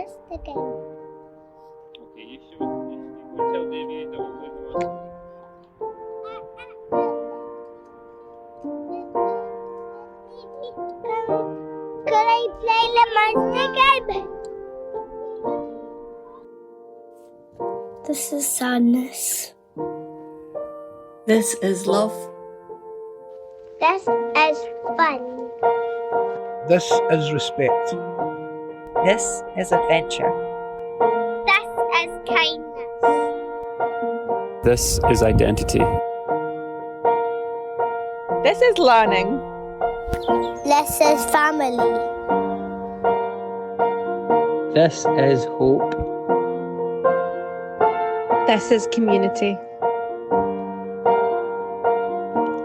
missed again. Okay, you should go tell Davey that we're playing the monster. Could I play the monster game? This is sadness. This is love. This is fun. This is respect. This is adventure. This is kindness. This is identity. This is learning. This is family. This is hope. This is community.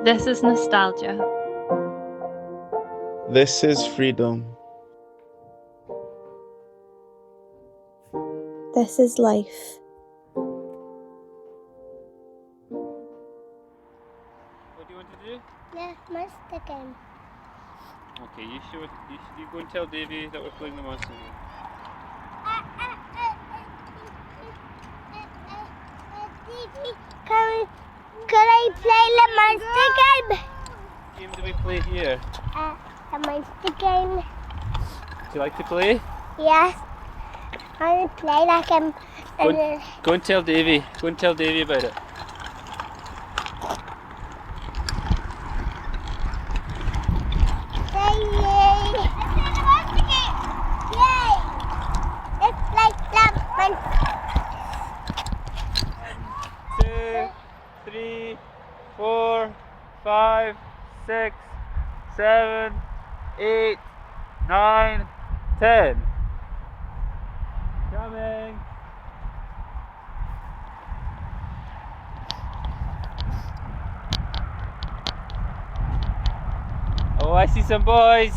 This is nostalgia. This is freedom. This is life. What do you want to do? Yeah, monster game. Okay, you should go and tell Davey that we're playing the monster game. Could I play the monster game? What game do we play here? The monster game. Do you like to play? Yes. I want to play that game. Go and tell Davey. Go and tell Davey about it. Yay! It's the monster game. Yay! It's like that monster. 2, 3, 4, 5, 6, 7, 8, 9, 10. Coming. Oh, I see some boys.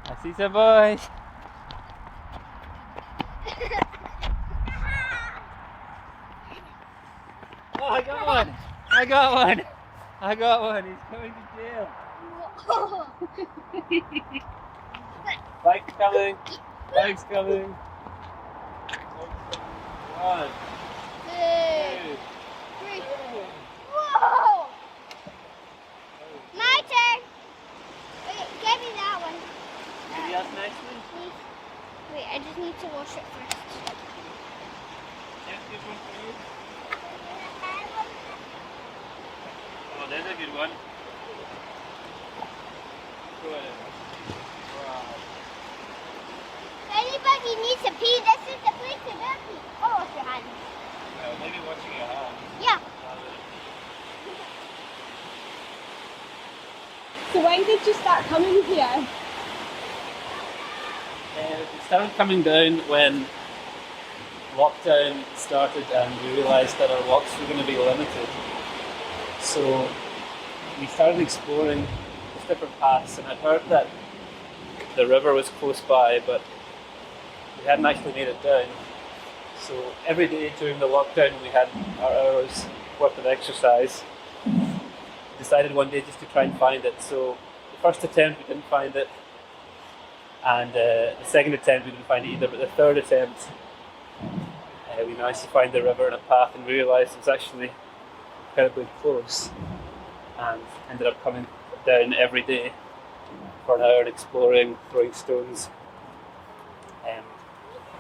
I see some boys. Oh, I got one. I got one. I got one. He's going to jail. Bike's coming. Bike's coming. 1, 2, 3. Whoa! My turn. Wait, give me that one. Maybe that's nicely. Wait, I just need to wash it first. Yeah, good one for you. Oh, there's a good one. Go ahead. Wow. If anybody needs a pee, this is the place to go pee. Oh, wash your hands. Well, maybe watching your hands. Yeah. So when did you start coming here? It started coming down when lockdown started and we realised that our walks were going to be limited. So we started exploring these different paths, and I'd heard that the river was close by, but we hadn't actually made it down. So every day during the lockdown we had our hours worth of exercise. Decided one day just to try and find it. So the first attempt we didn't find it, and the second attempt we didn't find it either, but the third attempt we managed to find the river and a path, and we realised it was actually incredibly close, and ended up coming down every day for an hour, exploring, throwing stones,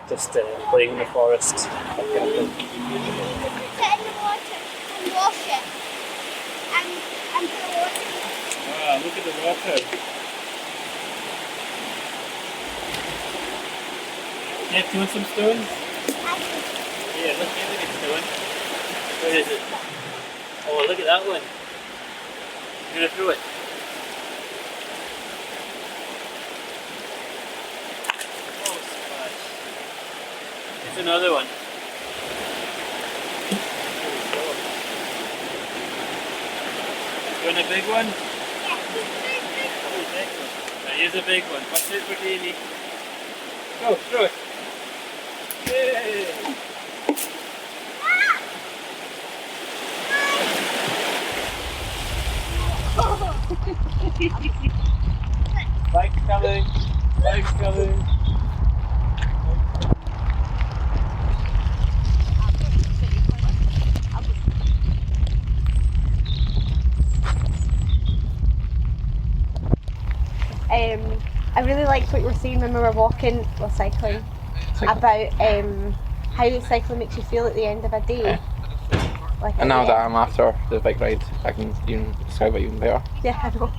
just playing in the forest, that kind of thing. Put it in the water and wash it. And put the water in it. Wow, look at the water. Yeah, do you want some stones? Yeah, look at a stone. Where is it? Oh, look at that one. You're going to throw it. Oh, splash. There's another one. You want a big one? Oh, excellent. Now here's a big one. Watch it for Davey. Go, throw it. Yay! Bike's coming. Bike's coming. really liked what you were saying when we were walking, well, cycling, about how cycling makes you feel at the end of a day. Like And now that I'm after the bike ride, I can even describe it even better. Yeah, I know.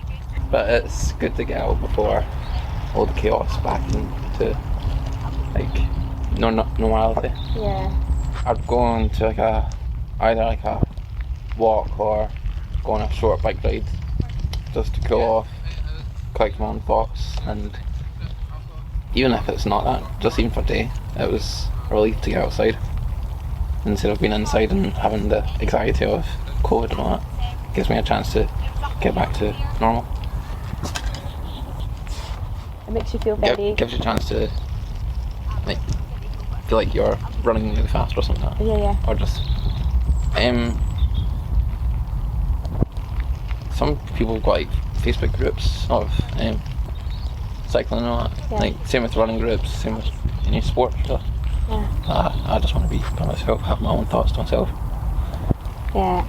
But it's good to get out before all the chaos back into like normality. Yeah. I'd go on to either a walk or go on a short bike ride just to cool off, collect my own thoughts, and even if it's not that, just even for a day, it was a relief to get outside instead of being inside and having the anxiety of COVID and all that. It gives me a chance to get back to normal. It makes you feel very... Gives you a chance to feel like you're running really fast or something like that. Yeah. Or just some people have got like Facebook groups of cycling and all that. Yeah. Like same with running groups, same with any sport stuff. Yeah. I just want to be by myself, have my own thoughts to myself. Yeah.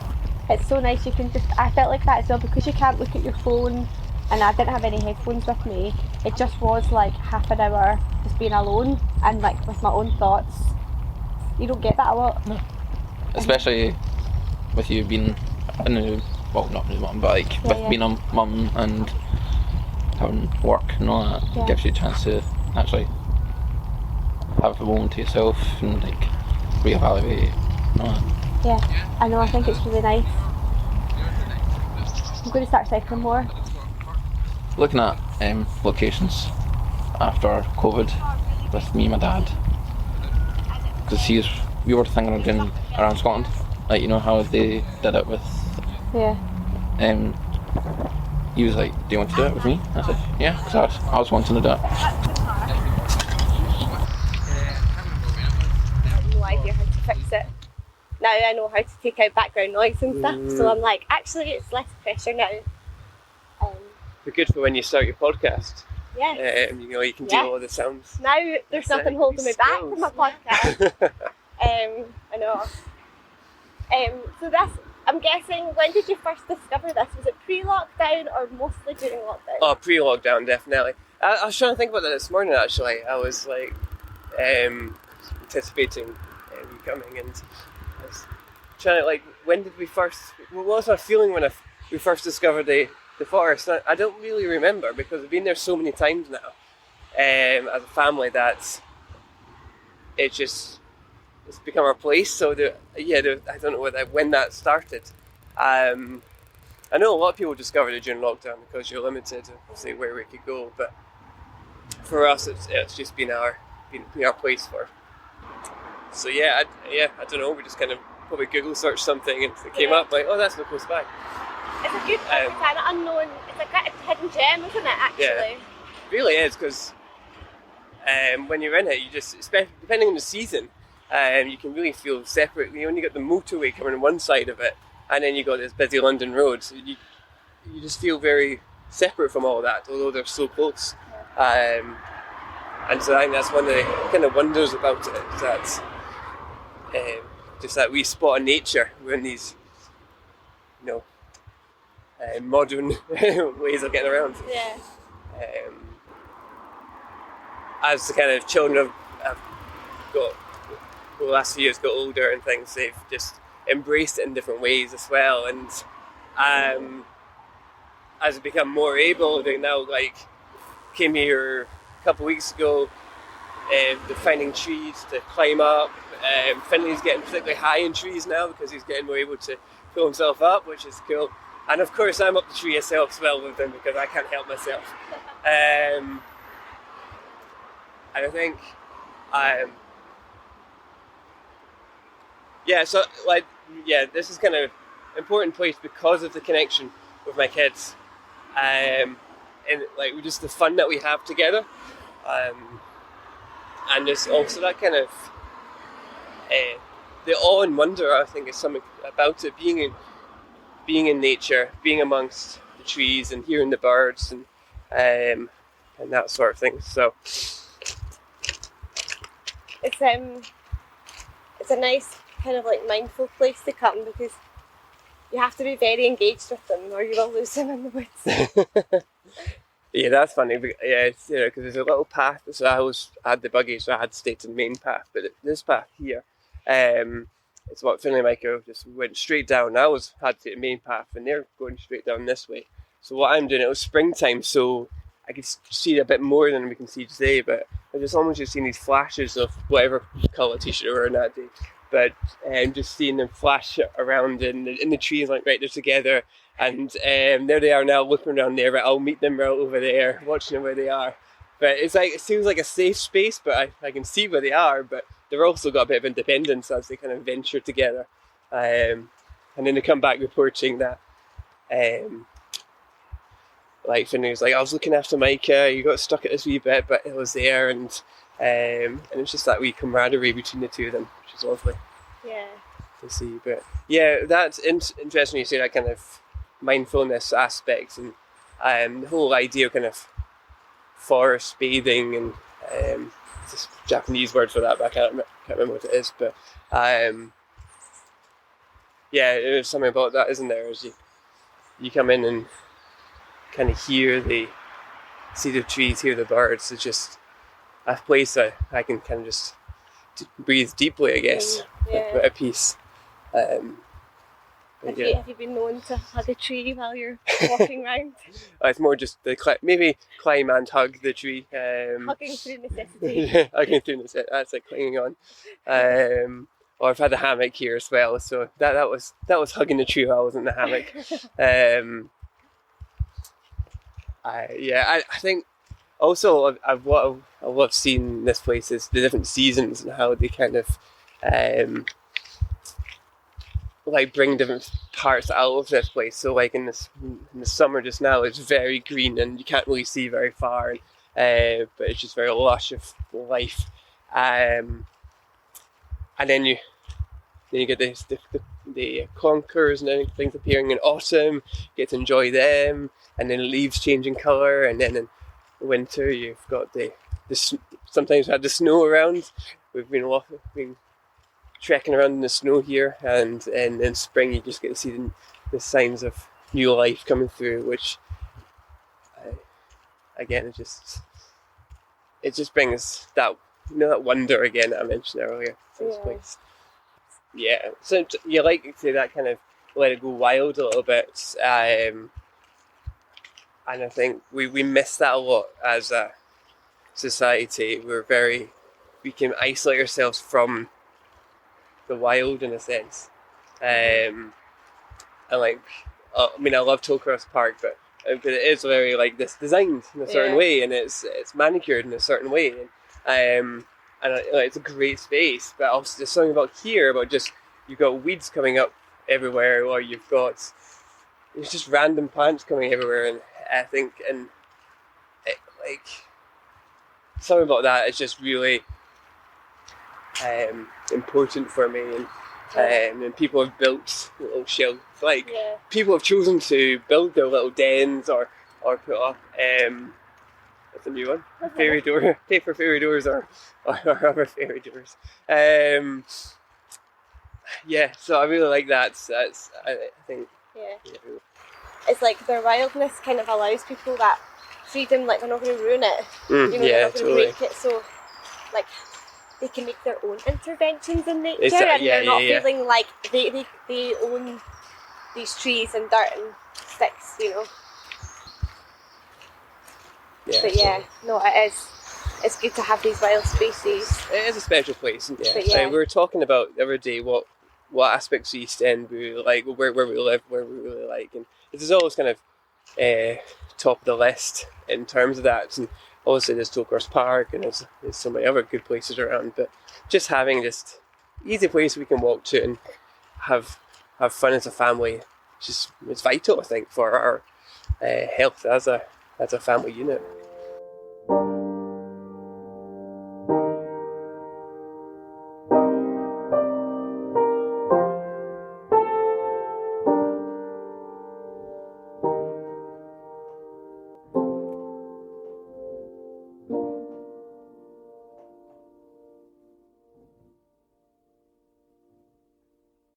It's so nice, you can just... I felt like that as well, because you can't look at your phone, and I didn't have any headphones with me. It just was like half an hour just being alone and like with my own thoughts. You don't get that a lot. No. Especially with you being a new, well, not new mum, but like with being a mum and having work and all that, it gives you a chance to actually have a moment to yourself and like reevaluate and all that. Yeah, I know, I think it's really nice. I'm going to start cycling more. Looking at locations after COVID with me and my dad, because we were thinking of doing around Scotland, like you know how they did it with. Yeah. He was like, "Do you want to do it with me?" I said, "Yeah," because I was wanting to do it. I have no idea how to fix it. Now I know how to take out background noise and stuff, so I'm like, actually it's less pressure now. They're good for when you start your podcast. Yes. You know, you can do all the sounds. Now there's nothing holding me back from my podcast. I know. So that's, I'm guessing, when did you first discover this? Was it pre-lockdown or mostly during lockdown? Oh, pre-lockdown, definitely. I was trying to think about that this morning, actually. I was like anticipating you coming, and I was trying to, like, when did we first, what was my feeling when we first discovered the forest? I don't really remember, because we've been there so many times now as a family that it's become our place. So I don't know when that started. I know a lot of people discovered it during lockdown because you're limited to say where we could go, but for us it's just been our place for. So I don't know, we just kind of probably Google searched something and it came up like, oh, that's no close by. It's a good kind of unknown, it's like a hidden gem, isn't it, actually? Yeah, it really is, because when you're in it, you just, especially depending on the season, you can really feel separate. You only got the motorway coming on one side of it, and then you got this busy London road, so you just feel very separate from all that, although they're so close. And so I think that's one of the kind of wonders about it, is that just that wee spot of nature. We're in these, modern ways of getting around. Yeah. As the kind of children have got, the last few years got older and things, they've just embraced it in different ways as well. And as they become more able, they now came here a couple of weeks ago. They're finding trees to climb up. Finley's getting particularly high in trees now because he's getting more able to pull himself up, which is cool. And of course I'm up the tree yourself as well with them because I can't help myself. And I think this is kind of important place because of the connection with my kids, and just the fun that we have together, and there's also that kind of the awe and wonder. I think is something about it, being in nature, being amongst the trees and hearing the birds and that sort of thing. So it's a nice kind of mindful place to come, because you have to be very engaged with them or you will lose them in the woods. Yeah, that's funny. Yeah, it's, you know, because there's a little path. So I had the buggy, so I had to stay to the main path. But this path here, it's what Finlay and Michael just went straight down. I had to take the main path, and they're going straight down this way. So what I'm doing, it was springtime, so I could see a bit more than we can see today. But I just almost just seeing these flashes of whatever colour t-shirt they were in that day. But just seeing them flash around in the trees, like right, they're together. And there they are now, looking around there. Right, I'll meet them right over there, watching them where they are. But it's like, it seems like a safe space, but I can see where they are. But they've also got a bit of independence as they kind of venture together. And then they come back reporting that, like Finlay was like, I was looking after Micah, you got stuck at this wee bit, but it was there, and it's just that wee camaraderie between the two of them, which is lovely. Yeah. To see. But yeah, that's interesting you say that kind of mindfulness aspect, and the whole idea of kind of forest bathing, and it's a Japanese word for that, but I can't remember what it is. But yeah, there's something about that, isn't there? As you come in and kind of see the trees, hear the birds. It's just a place that I can kind of just breathe deeply, I guess, at peace. Have you been known to hug a tree while you're walking around? It's more just maybe climb and hug the tree. Hugging through necessity. Yeah, hugging through necessity. That's like clinging on. Or I've had a hammock here as well, so that was hugging the tree while I was in the hammock. I think also what I love seeing this place is the different seasons and how they kind of like bring different parts out of this place. So like in the summer just now, it's very green and you can't really see very far, but it's just very lush of life. And then you get the conkers and things appearing in autumn. You get to enjoy them, and then leaves changing colour, and then in winter you've got the sometimes had the snow around. We've been trekking around in the snow here, and in spring you just get to see the signs of new life coming through, which again it just brings that that wonder again that I mentioned earlier to this place. Yeah, so you like to say that kind of let it go wild a little bit, and I think we miss that a lot as a society. We can isolate ourselves from the wild in a sense, and like I love Tollcross Park, but it is very like this designed in a certain way, and it's manicured in a certain way, and it's a great space. But also there's something about here about just you've got weeds coming up everywhere, or it's just random plants coming everywhere, and I think something about that is just really important for me, and people have built little shelves, people have chosen to build their little dens or put up that's a new one, fairy door, paper fairy doors or other fairy doors. So I really like that. So I think it's like their wildness kind of allows people that freedom, like they're not going to ruin it, they're not going to break it, so like they can make their own interventions in nature, and they're not feeling like they own these trees and dirt and sticks, it's good to have these wild spaces. It is a special place, we were talking about the other day what aspects of East End we really like, where we live, where we really like, and this is always kind of top of the list in terms of that. And obviously there's Tollcross Park, and there's so many other good places around, but just having just easy place we can walk to and have fun as a family, it's vital, I think, for our health as a family unit.